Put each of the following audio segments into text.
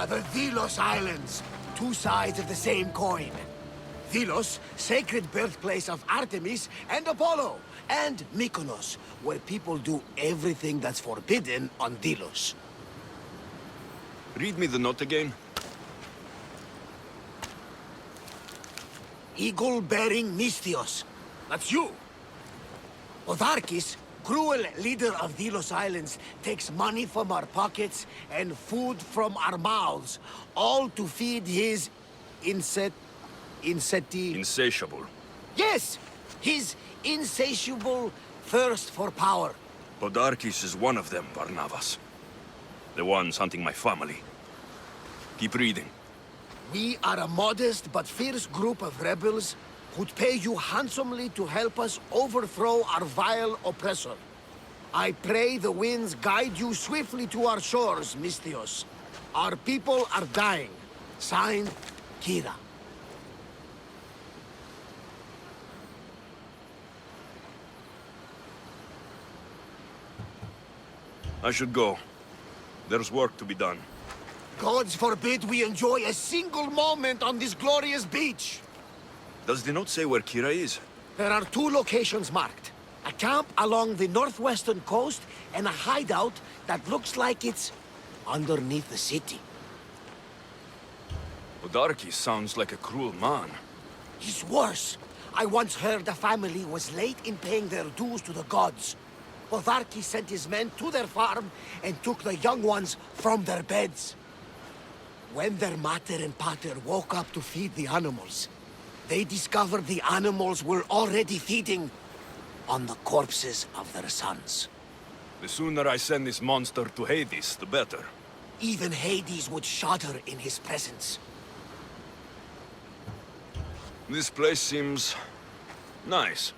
The Delos Islands. Two sides of the same coin. Delos, sacred birthplace of Artemis and Apollo. And Mykonos, where people do everything that's forbidden on Delos. Read me the note again. Eagle-bearing Mystios. That's you. Otharkis, cruel leader of Delos Islands, takes money from our pockets and food from our mouths, all to feed his Insatiable. Yes! His insatiable thirst for power. Podarkis is one of them, Barnabas. The ones hunting my family. Keep reading. We are a modest but fierce group of rebels who'd pay you handsomely to help us overthrow our vile oppressor. I pray the winds guide you swiftly to our shores, Mystios. Our people are dying. Signed, Kira. I should go. There's work to be done. Gods forbid we enjoy a single moment on this glorious beach! Does the note say where Kira is? There are two locations marked. A camp along the northwestern coast, and a hideout that looks like it's underneath the city. Podarkis sounds like a cruel man. He's worse. I once heard the family was late in paying their dues to the gods. Otharkis sent his men to their farm and took the young ones from their beds. When their mater and pater woke up to feed the animals, they discovered the animals were already feeding on the corpses of their sons. The sooner I send this monster to Hades, the better. Even Hades would shudder in his presence. This place seems nice.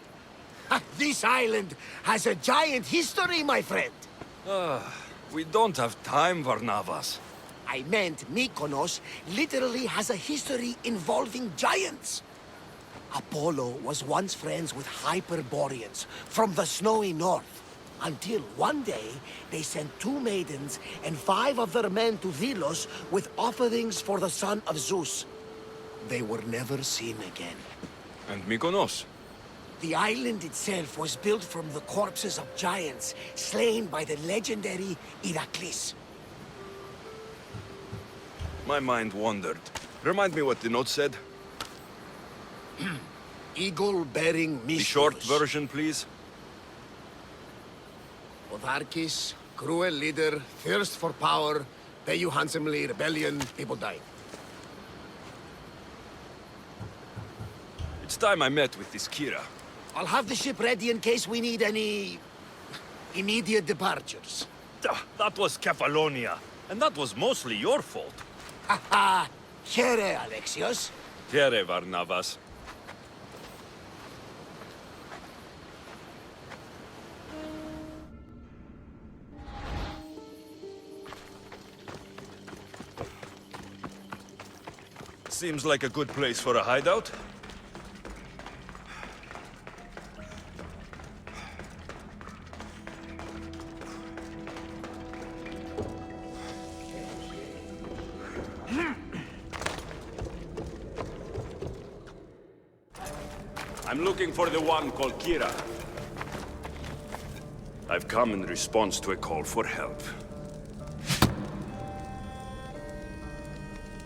This island has a giant history, my friend. We don't have time, Barnabas. I meant Mykonos literally has a history involving giants. Apollo was once friends with Hyperboreans from the snowy north. Until one day, they sent 2 maidens and 5 of their men to Delos with offerings for the son of Zeus. They were never seen again. And Mykonos? The island itself was built from the corpses of giants slain by the legendary Iraklis. My mind wandered. Remind me what the note said. Eagle-bearing Mystios. The short version, please. Otharkis, cruel leader, thirst for power, pay you handsomely, rebellion, people dying. It's time I met with this Kira. I'll have the ship ready in case we need any immediate departures. That was Kefalonia, and that was mostly your fault. Haha, Here, Alexios. Here, Barnabas. Seems like a good place for a hideout. I'm looking for the one called Kira. I've come in response to a call for help.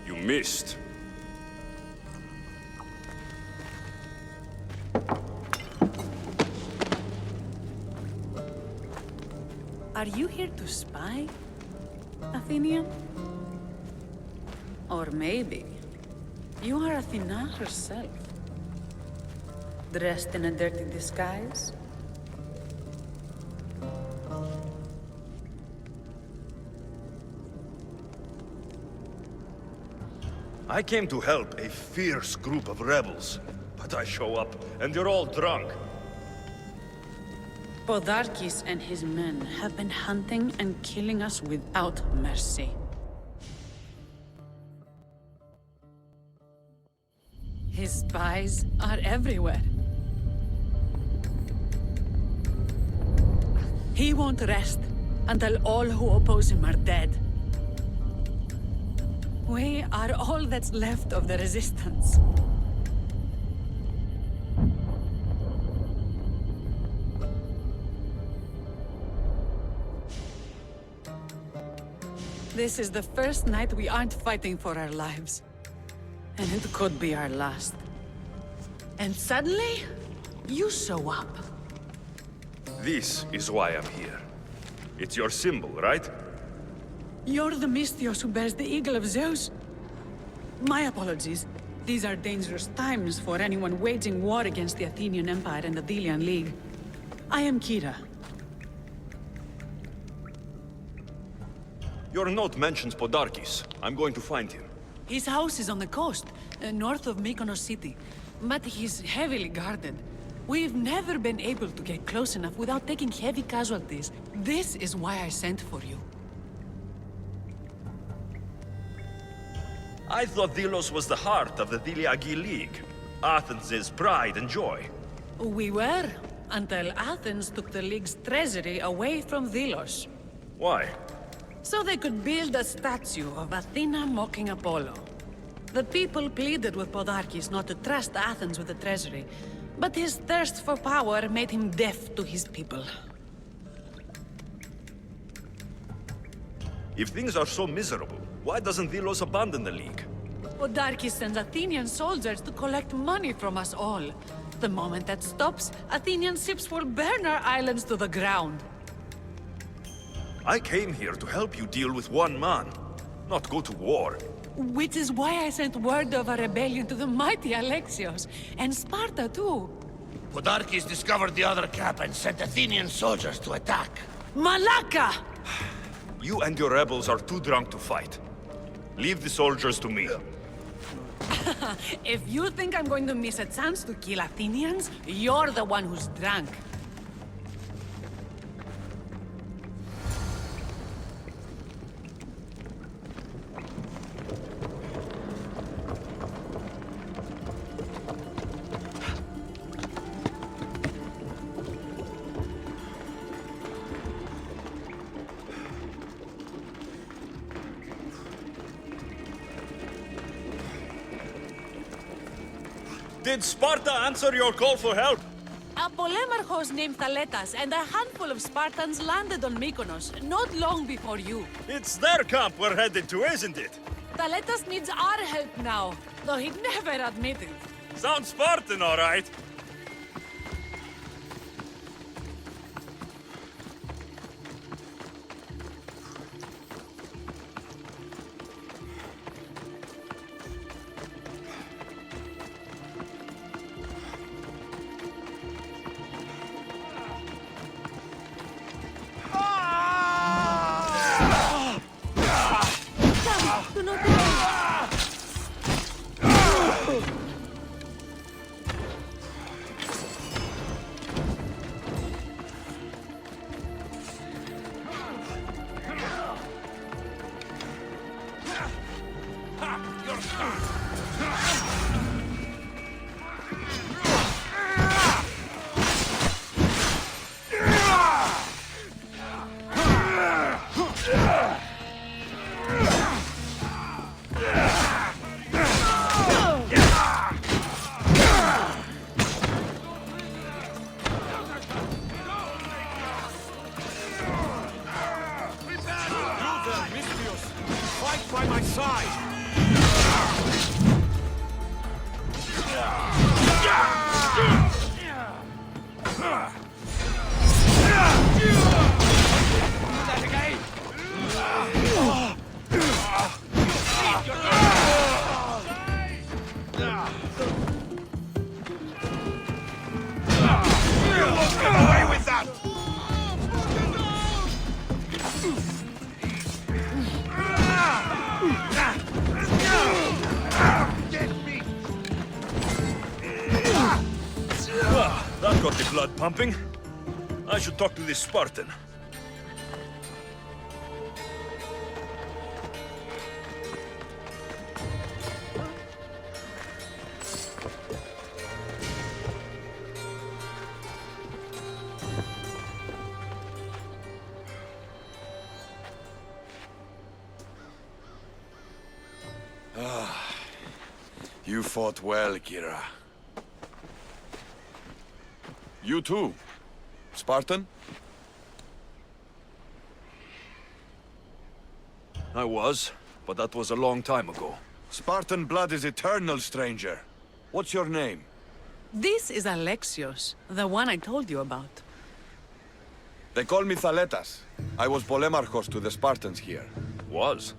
You missed. Are you here to spy, Athenian? Or maybe you are Athena herself, dressed in a dirty disguise? I came to help a fierce group of rebels, but I show up and you're all drunk. Podarkis and his men have been hunting and killing us without mercy. His spies are everywhere. He won't rest until all who oppose him are dead. We are all that's left of the resistance. This is the first night we aren't fighting for our lives. And it could be our last. And suddenly, you show up. This is why I'm here. It's your symbol, right? You're the Mystios who bears the eagle of Zeus? My apologies. These are dangerous times for anyone waging war against the Athenian Empire and the Delian League. I am Kira. Your note mentions Podarkis. I'm going to find him. His house is on the coast, north of Mykonos city. But he's heavily guarded. We've never been able to get close enough without taking heavy casualties. This is why I sent for you. I thought Delos was the heart of the Deliagi League. Athens' pride and joy. We were, until Athens took the League's treasury away from Delos. Why? So they could build a statue of Athena mocking Apollo. The people pleaded with Podarkis not to trust Athens with the treasury, but his thirst for power made him deaf to his people. If things are so miserable, why doesn't Delos abandon the League? Podarkis sends Athenian soldiers to collect money from us all. The moment that stops, Athenian ships will burn our islands to the ground. I came here to help you deal with one man, not go to war. Which is why I sent word of a rebellion to the mighty Alexios, and Sparta too. Podarkis discovered the other camp and sent Athenian soldiers to attack. Malaka! You and your rebels are too drunk to fight. Leave the soldiers to me. If you think I'm going to miss a chance to kill Athenians, you're the one who's drunk. Did Sparta answer your call for help? A polemarchos named Thaletas and a handful of Spartans landed on Mykonos not long before you. It's their camp we're headed to, isn't it? Thaletas needs our help now, though he'd never admit it. Sounds Spartan, all right. Do not delay. By my side! Get away with that! That got the blood pumping. I should talk to this Spartan. You fought well, Kira. You too, Spartan? I was, but that was a long time ago. Spartan blood is eternal, stranger. What's your name? This is Alexios, the one I told you about. They call me Thaletas. I was Polemarchos to the Spartans here. Was?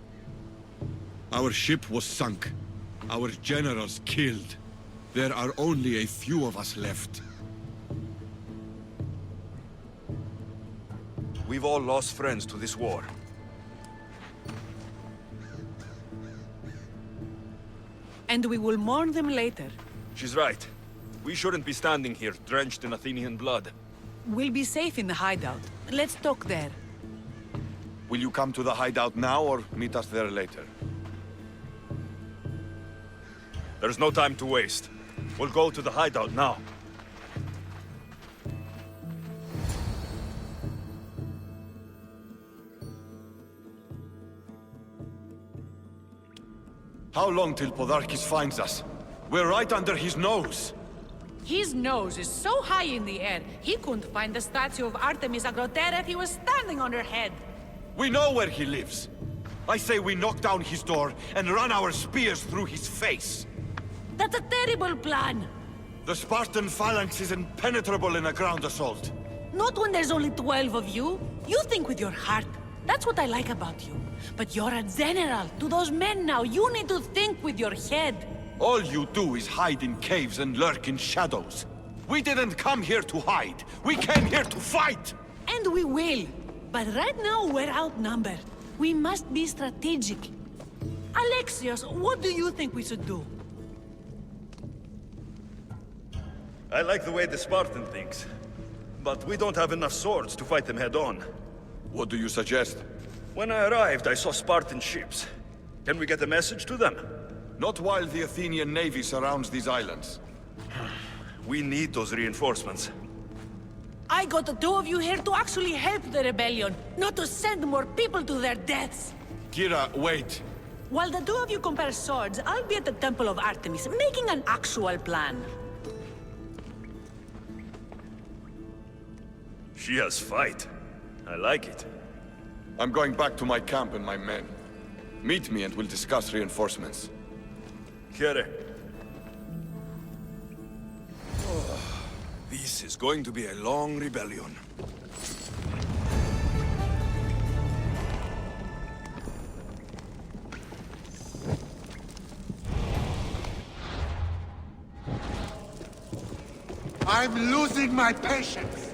Our ship was sunk. Our generals killed. There are only a few of us left. We've all lost friends to this war. And we will mourn them later. She's right. We shouldn't be standing here, drenched in Athenian blood. We'll be safe in the hideout. Let's talk there. Will you come to the hideout now or meet us there later? There's no time to waste. We'll go to the hideout now. How long till Podarkis finds us? We're right under his nose. His nose is so high in the air, he couldn't find the statue of Artemis Agrotera if he was standing on her head. We know where he lives. I say we knock down his door and run our spears through his face. That's a terrible plan. The Spartan phalanx is impenetrable in a ground assault. Not when there's only 12 of you. You think with your heart. That's what I like about you. But you're a general. To those men now, you need to think with your head. All you do is hide in caves and lurk in shadows. We didn't come here to hide. We came here to fight! And we will. But right now, we're outnumbered. We must be strategic. Alexios, what do you think we should do? I like the way the Spartan thinks. But we don't have enough swords to fight them head-on. What do you suggest? When I arrived, I saw Spartan ships. Can we get a message to them? Not while the Athenian navy surrounds these islands. We need those reinforcements. I got the two of you here to actually help the rebellion, not to send more people to their deaths. Kira, wait. While the two of you compare swords, I'll be at the Temple of Artemis, making an actual plan. She has fight. I like it. I'm going back to my camp and my men. Meet me and we'll discuss reinforcements. Here. This is going to be a long rebellion. I'm losing my patience.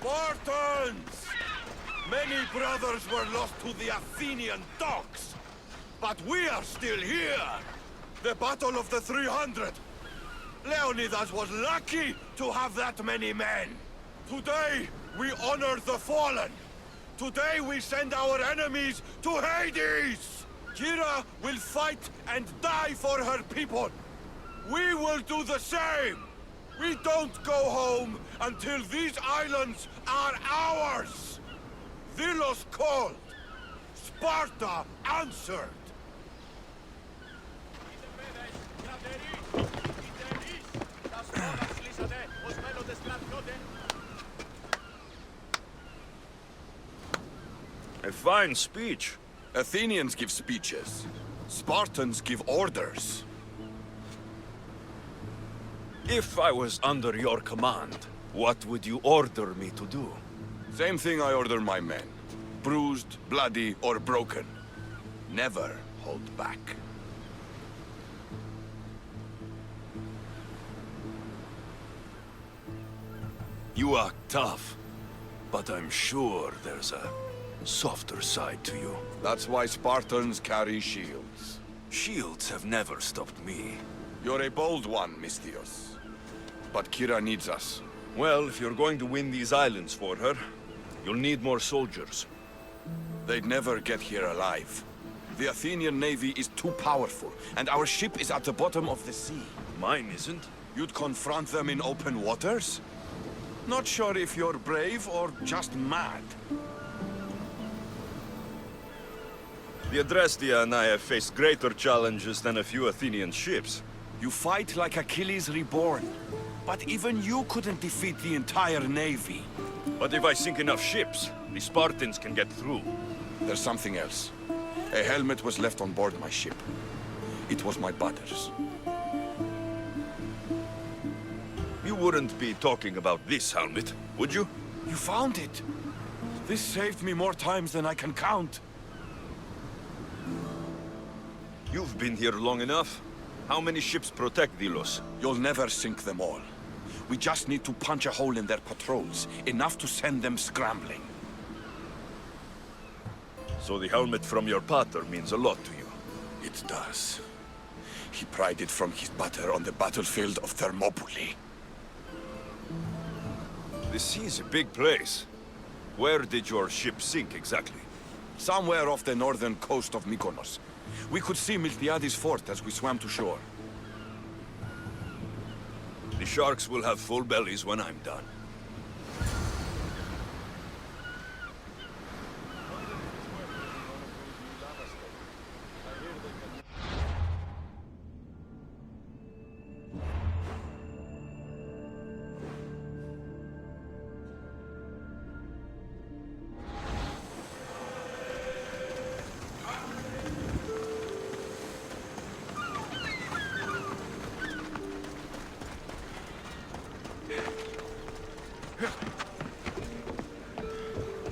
Spartans! Many brothers were lost to the Athenian dogs. But we are still here! The Battle of the 300! Leonidas was lucky to have that many men! Today, we honor the fallen! Today we send our enemies to Hades! Kira will fight and die for her people! We will do the same! We don't go home until these islands are ours! Delos called! Sparta answered! A fine speech. Athenians give speeches. Spartans give orders. If I was under your command, what would you order me to do? Same thing I order my men. Bruised, bloody, or broken. Never hold back. You act tough, but I'm sure there's a softer side to you. That's why Spartans carry shields. Shields have never stopped me. You're a bold one, Misthios. But Kira needs us. Well, if you're going to win these islands for her, you'll need more soldiers. They'd never get here alive. The Athenian navy is too powerful, and our ship is at the bottom of the sea. Mine isn't. You'd confront them in open waters? Not sure if you're brave or just mad. The Adrestia and I have faced greater challenges than a few Athenian ships. You fight like Achilles reborn. But even you couldn't defeat the entire navy. But if I sink enough ships, the Spartans can get through. There's something else. A helmet was left on board my ship. It was my brother's. You wouldn't be talking about this helmet, would you? You found it! This saved me more times than I can count. You've been here long enough. How many ships protect Delos? You'll never sink them all. We just need to punch a hole in their patrols, enough to send them scrambling. So the helmet from your pater means a lot to you. It does. He pried it from his butter on the battlefield of Thermopylae. The sea's a big place. Where did your ship sink exactly? Somewhere off the northern coast of Mykonos. We could see Miltiades fort as we swam to shore. The sharks will have full bellies when I'm done.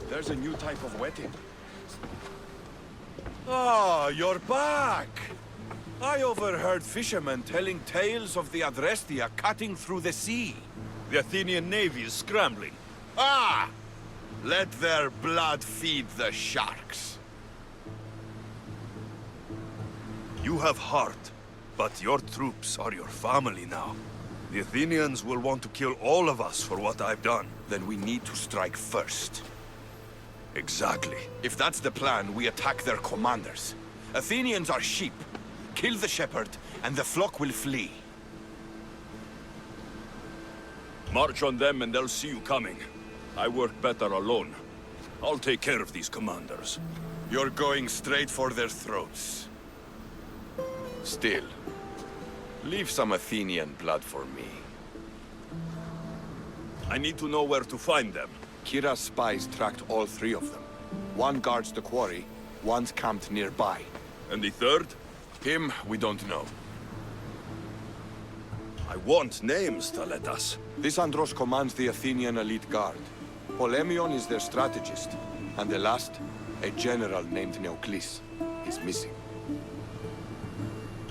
There's a new type of wetting. Ah, you're back! I overheard fishermen telling tales of the Adrestia cutting through the sea. The Athenian navy is scrambling. Ah! Let their blood feed the sharks. You have heart, but your troops are your family now. The Athenians will want to kill all of us for what I've done. Then we need to strike first. Exactly. If that's the plan, we attack their commanders. Athenians are sheep. Kill the shepherd, and the flock will flee. March on them and they'll see you coming. I work better alone. I'll take care of these commanders. You're going straight for their throats. Still, leave some Athenian blood for me. I need to know where to find them. Kira's spies tracked all three of them. One guards the quarry, one's camped nearby. And the third? Him, we don't know. I want names, Thaletas. This Andros commands the Athenian elite guard. Polemion is their strategist. And the last, a general named Neoclis, is missing.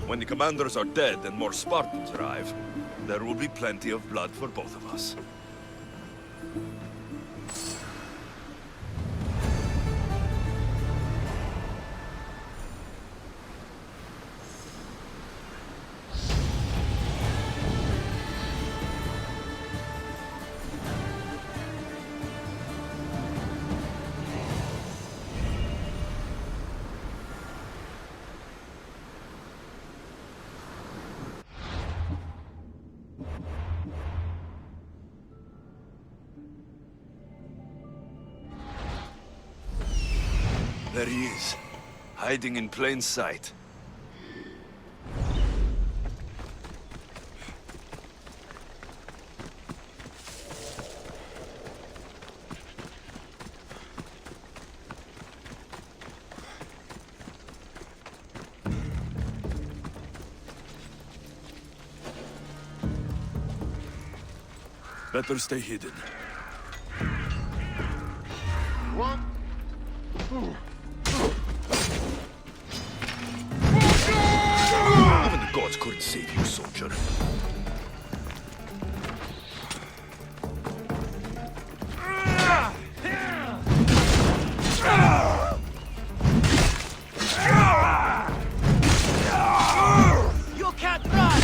When the commanders are dead and more Spartans arrive, there will be plenty of blood for both of us. There he is, hiding in plain sight. Better stay hidden. Even the gods couldn't save you, soldier. You can't run!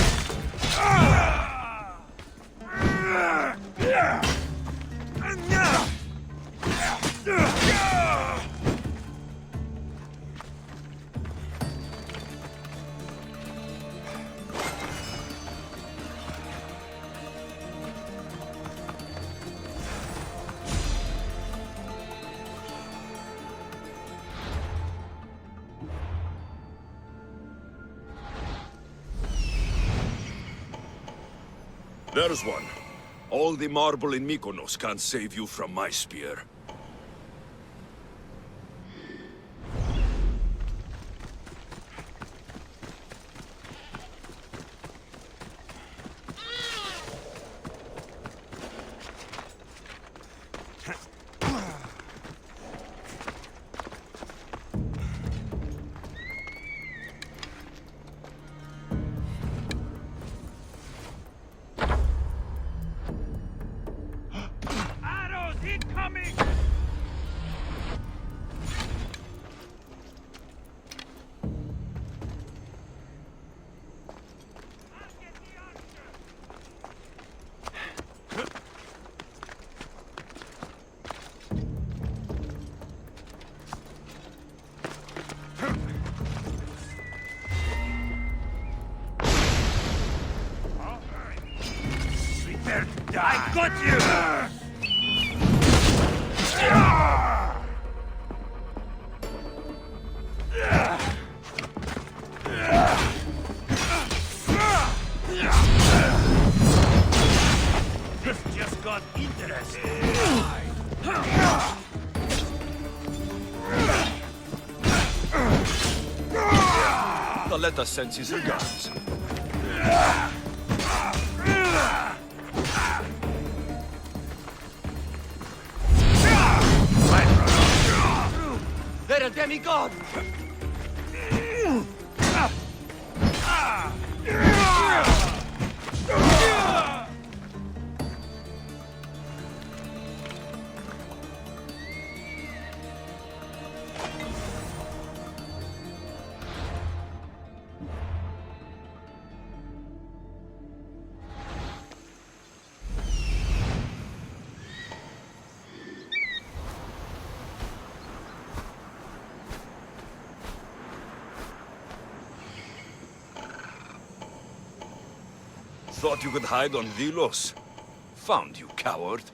There's one. All the marble in Mykonos can't save you from my spear. I got you! This just got interesting. Thaletas sends his regards. They're a demigod! Thought you could hide on Vilos. Found you, coward.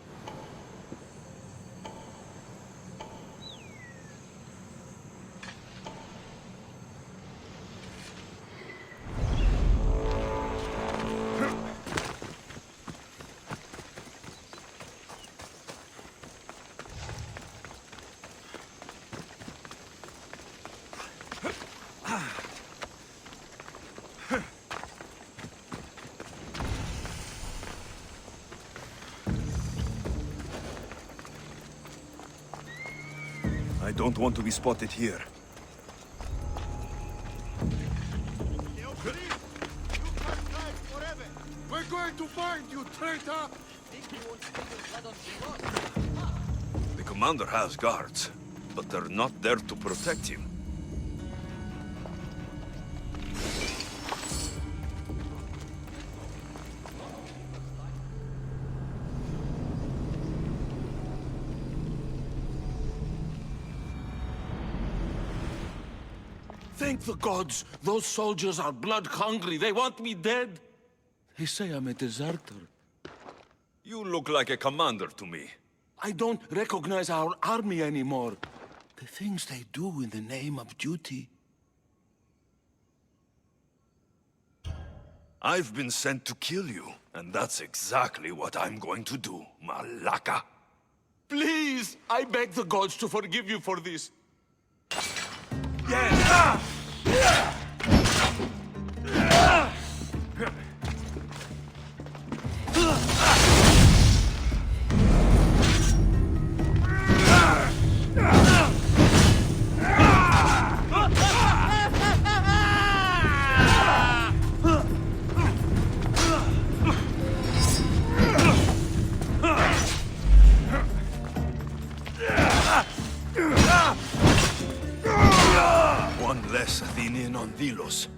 I don't want to be spotted here. We're going to find you, traitor! The commander has guards, but they're not there to protect him. Thank the gods! Those soldiers are blood-hungry. They want me dead. They say I'm a deserter. You look like a commander to me. I don't recognize our army anymore. The things they do in the name of duty. I've been sent to kill you, and that's exactly what I'm going to do, Malaka. Please, I beg the gods to forgive you for this. One less Athenian on Delos.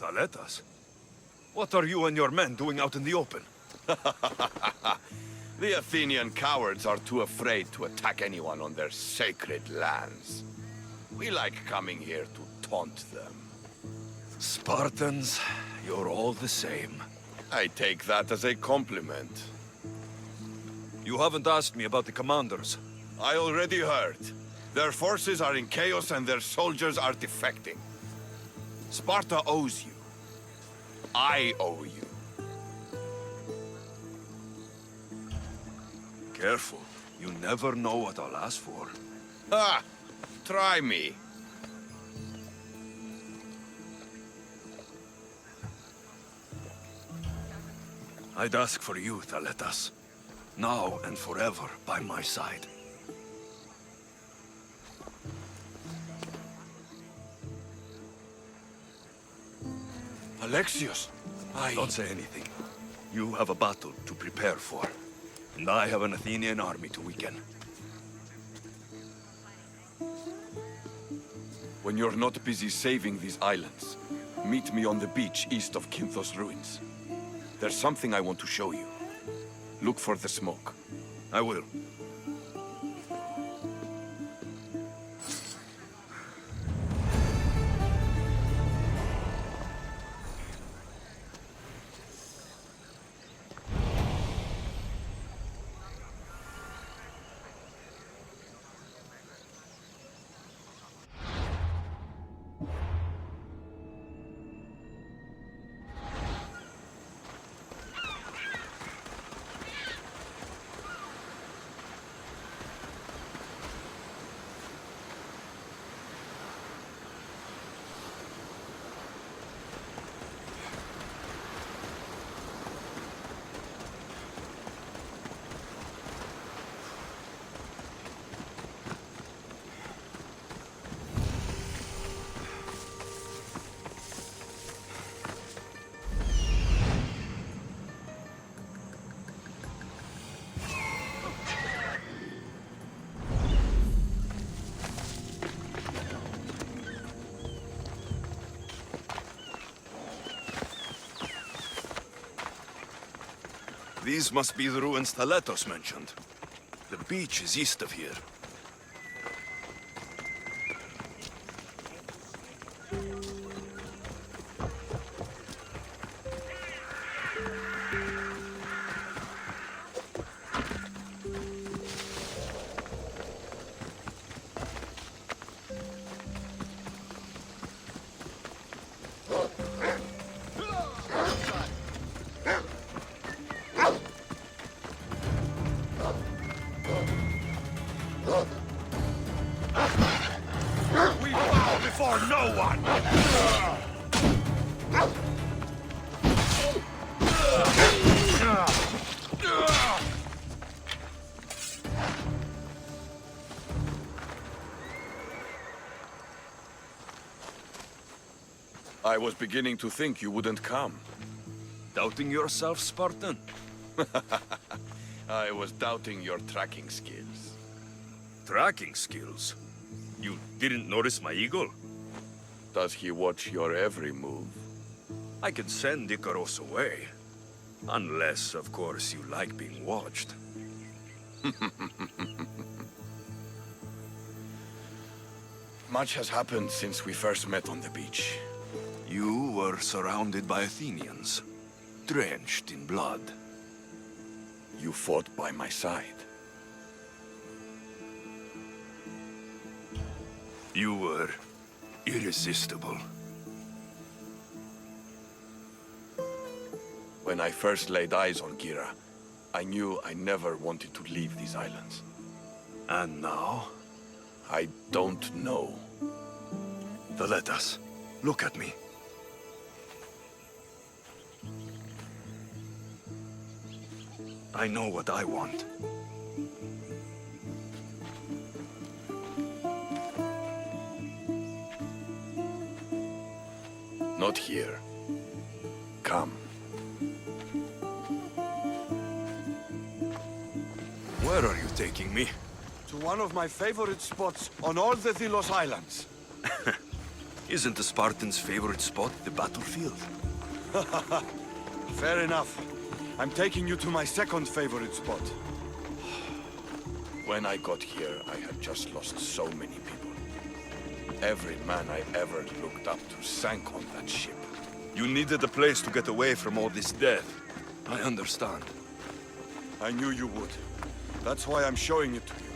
Thaletas? What are you and your men doing out in the open? The Athenian cowards are too afraid to attack anyone on their sacred lands. We like coming here to taunt them. Spartans, you're all the same. I take that as a compliment. You haven't asked me about the commanders. I already heard. Their forces are in chaos and their soldiers are defecting. Sparta owes you. I owe you. Careful. You never know what I'll ask for. Ah! Try me. I'd ask for you, Thaletas. Now and forever by my side. Alexios, Don't say anything. You have a battle to prepare for. And I have an Athenian army to weaken. When you're not busy saving these islands, meet me on the beach east of Kinthos ruins. There's something I want to show you. Look for the smoke. I will. These must be the ruins Thaletas mentioned. The beach is east of here. We bow before no one! I was beginning to think you wouldn't come. Doubting yourself, Spartan? I was doubting your tracking skills. Tracking skills? You didn't notice my eagle? Does he watch your every move? I can send Icaros away. Unless, of course, you like being watched. Much has happened since we first met on the beach. You were surrounded by Athenians, drenched in blood. You fought by my side. You were irresistible. When I first laid eyes on Gira, I knew I never wanted to leave these islands. And now? I don't know. Thaletas, look at me. I know what I want. Not here. Come. Where are you taking me? To one of my favorite spots on all the Delos Islands. Isn't the Spartans' favorite spot the battlefield? Fair enough. I'm taking you to my second favorite spot. When I got here, I had just lost so many people. Every man I ever looked up to sank on that ship. You needed a place to get away from all this death. I understand. I knew you would. That's why I'm showing it to you.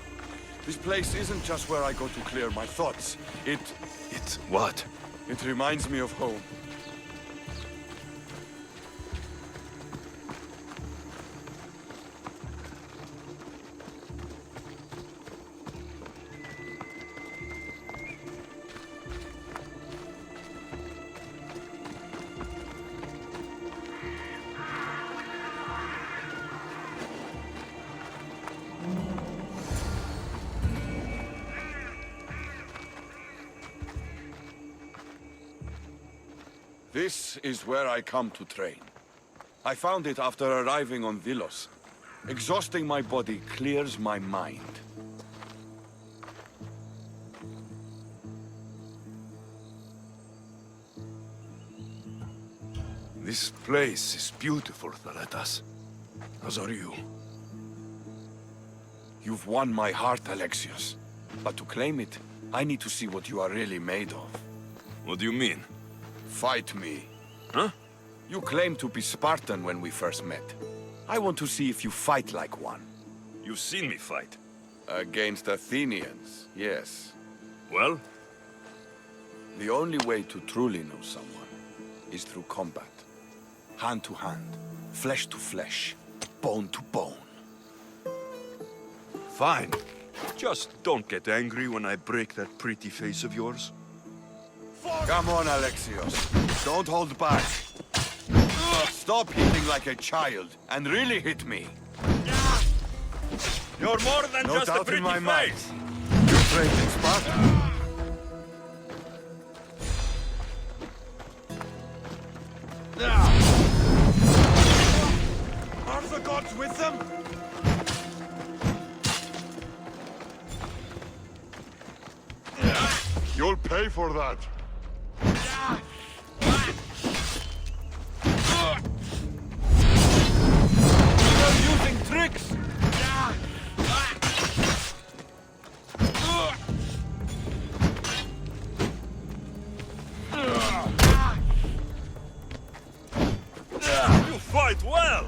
This place isn't just where I go to clear my thoughts. It's what? It reminds me of home. This is where I come to train. I found it after arriving on Delos. Exhausting my body clears my mind. This place is beautiful, Thaletas. As are you. You've won my heart, Alexios. But to claim it, I need to see what you are really made of. What do you mean? Fight me. Huh? You claimed to be Spartan when we first met. I want to see if you fight like one. You've seen me fight. Against Athenians, yes. Well? The only way to truly know someone is through combat. Hand to hand, flesh to flesh, bone to bone. Fine. Just don't get angry when I break that pretty face of yours. Come on, Alexios. Don't hold back. Stop hitting like a child and really hit me. You're more than No just a doubt pretty in my mind. face. You trained in Sparta. Are the gods with them? You'll pay for that. You're using tricks! You fight well!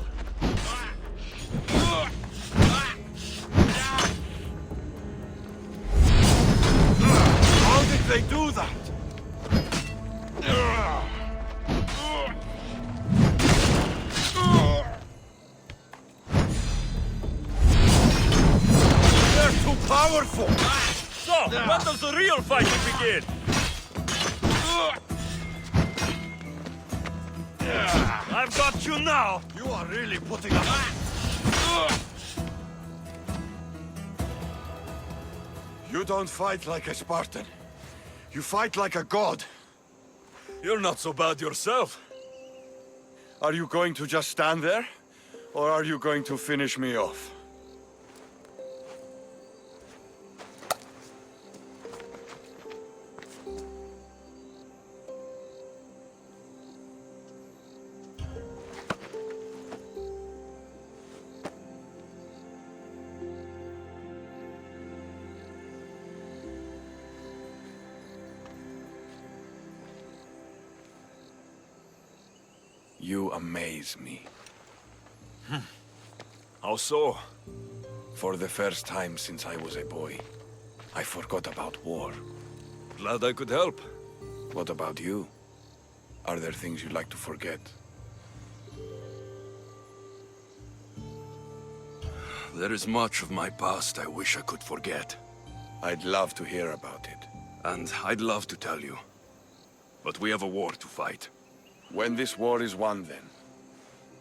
How did they do that? They're too powerful! So, when does the real fighting begin? I've got you now! You are really putting up... You don't fight like a Spartan. You fight like a god. You're not so bad yourself. Are you going to just stand there? Or are you going to finish me off? You amaze me. How so? For the first time since I was a boy, I forgot about war. Glad I could help. What about you? Are there things you'd like to forget? There is much of my past I wish I could forget. I'd love to hear about it. And I'd love to tell you. But we have a war to fight. When this war is won, then,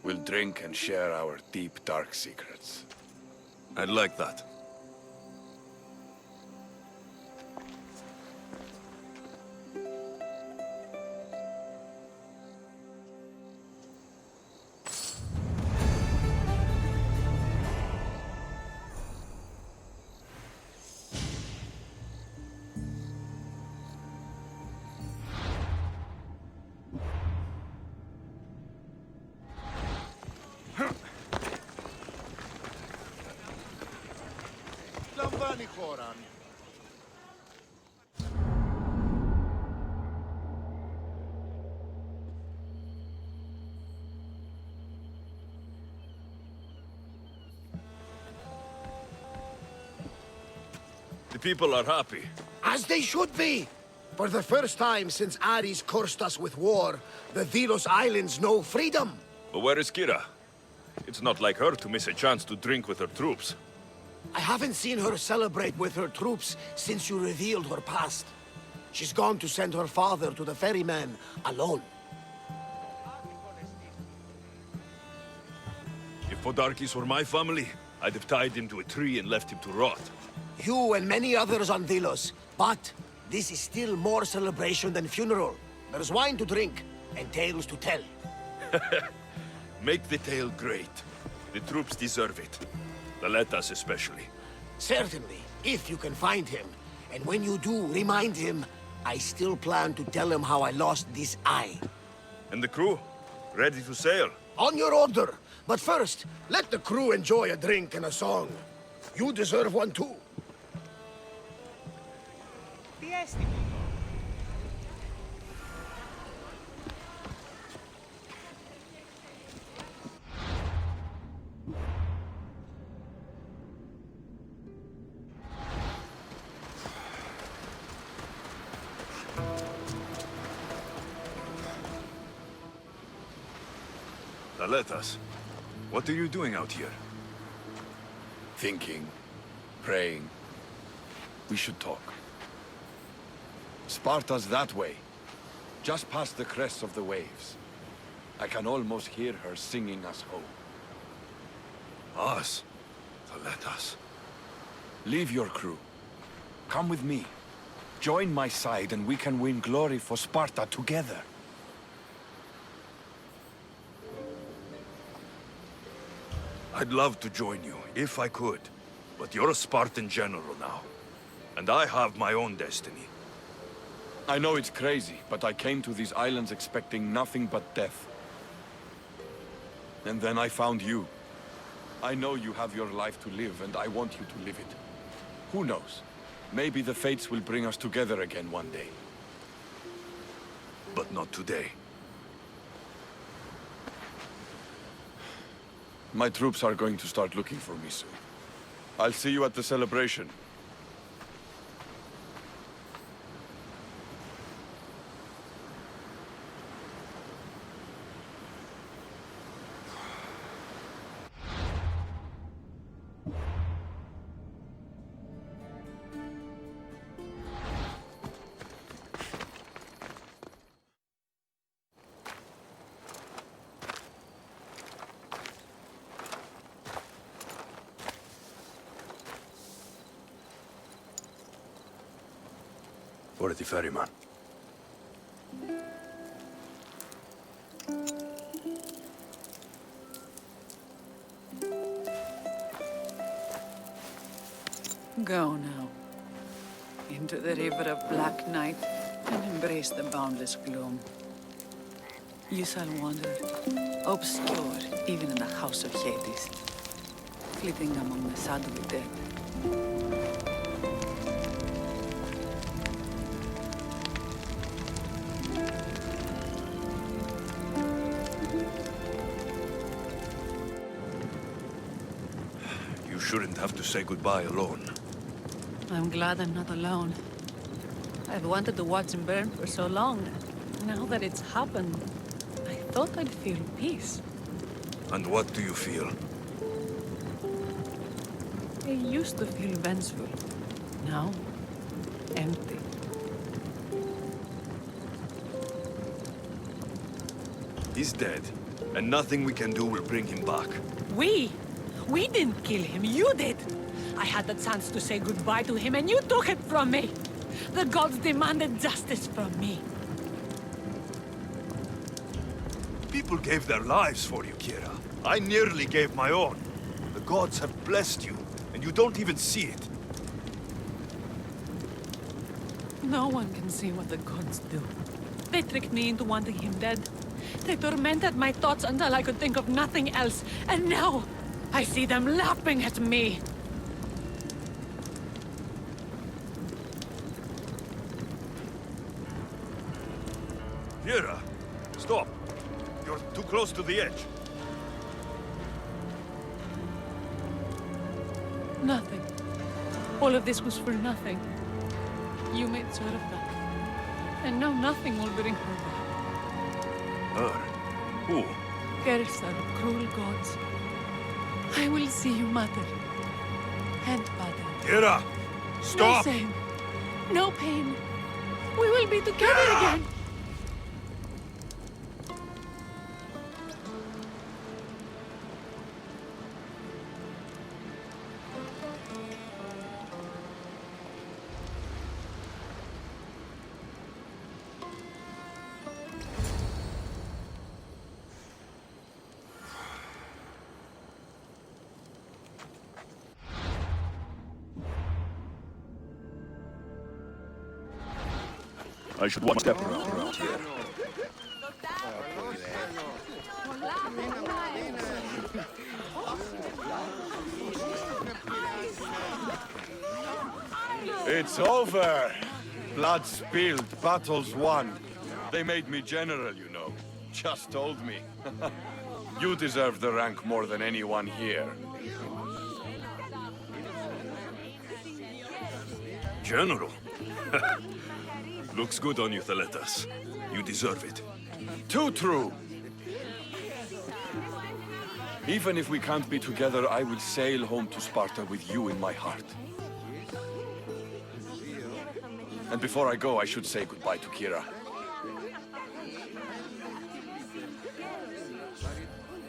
we'll drink and share our deep, dark secrets. I'd like that. Λαμβάνει χώρα. The people are happy. As they should be! For the first time since Ares cursed us with war, the Delos Islands know freedom! But where is Kira? It's not like her to miss a chance to drink with her troops. I haven't seen her celebrate with her troops since you revealed her past. She's gone to send her father to the ferryman alone. If Podarkis were my family, I'd have tied him to a tree and left him to rot. You and many others on Delos. But this is still more celebration than funeral. There's wine to drink and tales to tell. Make the tale great. The troops deserve it. Thaletas especially. Certainly, if you can find him. And when you do, remind him, I still plan to tell him how I lost this eye. And the crew? Ready to sail? On your order. But first, let the crew enjoy a drink and a song. You deserve one too. Thaletas, what are you doing out here? Thinking, praying. We should talk. Sparta's that way, just past the crests of the waves. I can almost hear her singing us home. Us? Thaletas. Leave your crew. Come with me. Join my side and we can win glory for Sparta together. I'd love to join you, if I could. But you're a Spartan general now. And I have my own destiny. I know it's crazy, but I came to these islands expecting nothing but death. And then I found you. I know you have your life to live, and I want you to live it. Who knows? Maybe the fates will bring us together again one day. But not today. My troops are going to start looking for me soon. I'll see you at the celebration. For the ferryman. Go now. Into the river of black night and embrace the boundless gloom. You shall wander, obscure even in the house of Hades, flitting among the shadowy dead. shouldn't have to say goodbye alone. I'm glad I'm not alone. I've wanted to watch him burn for so long. Now that it's happened, I thought I'd feel peace. And what do you feel? I used to feel vengeful. Now, empty. He's dead, and nothing we can do will bring him back. We didn't kill him, you did! I had the chance to say goodbye to him and you took it from me! The gods demanded justice from me. People gave their lives for you, Kira. I nearly gave my own. The gods have blessed you, and you don't even see it. No one can see what the gods do. They tricked me into wanting him dead. They tormented my thoughts until I could think of nothing else. And now, I see them laughing at me. Kira, stop. You're too close to the edge. Nothing. All of this was for nothing. You made sure of that. And now nothing will bring her back. Her? Who? Curse are cruel gods. I will see you, mother. And father. Kira! Stop! No shame. No pain. We will be together again. I should watch step around here. It's over! Blood spilled, battles won. They made me general, you know. Just told me. You deserve the rank more than anyone here. General? Looks good on you, Thaletas. You deserve it. Too true! Even if we can't be together, I will sail home to Sparta with you in my heart. And before I go, I should say goodbye to Kira.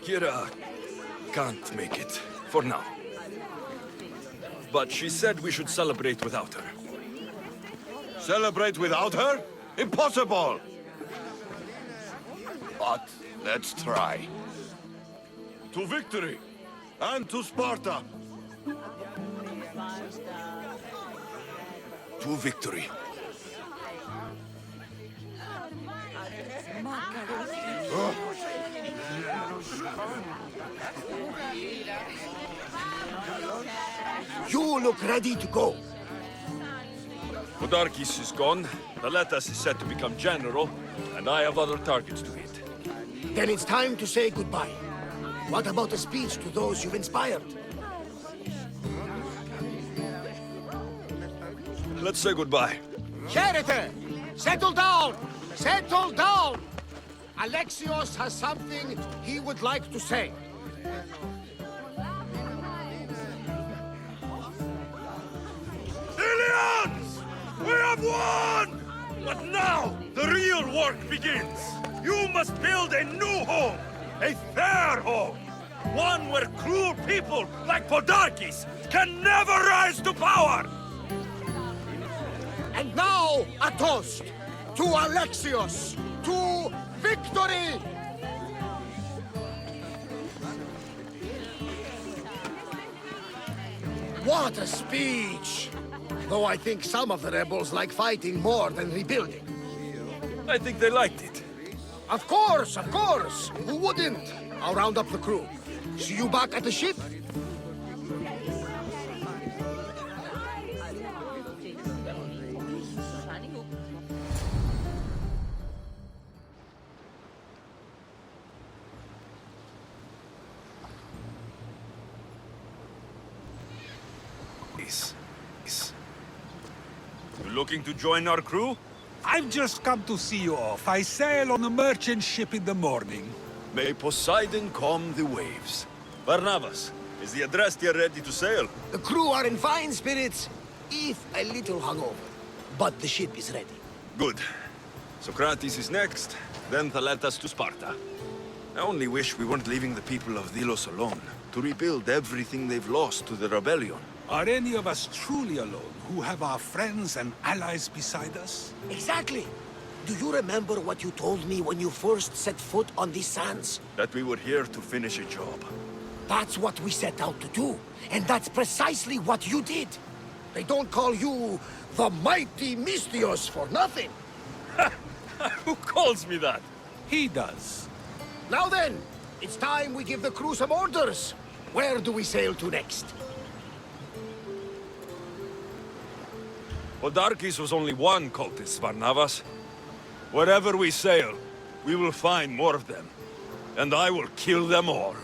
Kira can't make it, for now. But she said we should celebrate without her. Celebrate without her? Impossible! But let's try. To victory! And to Sparta! To victory. You look ready to go. Podarkis is gone, Thaletas is set to become general, and I have other targets to hit. Then it's time to say goodbye. What about a speech to those you've inspired? Let's say goodbye. Charity! Settle down! Settle down! Alexios has something he would like to say. Ilians! We have won! But now, the real work begins. You must build a new home. A fair home. One where cruel people like Podarkis can never rise to power! And now, a toast to Alexios, to victory! What a speech! Though I think some of the rebels like fighting more than rebuilding. I think they liked it. Of course, of course! Who wouldn't? I'll round up the crew. See you back at the ship? looking to join our crew? I've just come to see you off. I sail on a merchant ship in the morning. May Poseidon calm the waves. Barnabas, is the Adrastia ready to sail? The crew are in fine spirits, if a little hungover. But the ship is ready. Good. Socrates is next, then Thaletas to Sparta. I only wish we weren't leaving the people of Delos alone, to rebuild everything they've lost to the rebellion. Are any of us truly alone, who have our friends and allies beside us? Exactly. Do you remember what you told me when you first set foot on these sands? That we were here to finish a job. That's what we set out to do. And that's precisely what you did. They don't call you the mighty Mystios for nothing. Who calls me that? He does. Now then, it's time we give the crew some orders. Where do we sail to next? Podarkes was only one cultist, Barnabas. Wherever we sail, we will find more of them. And I will kill them all.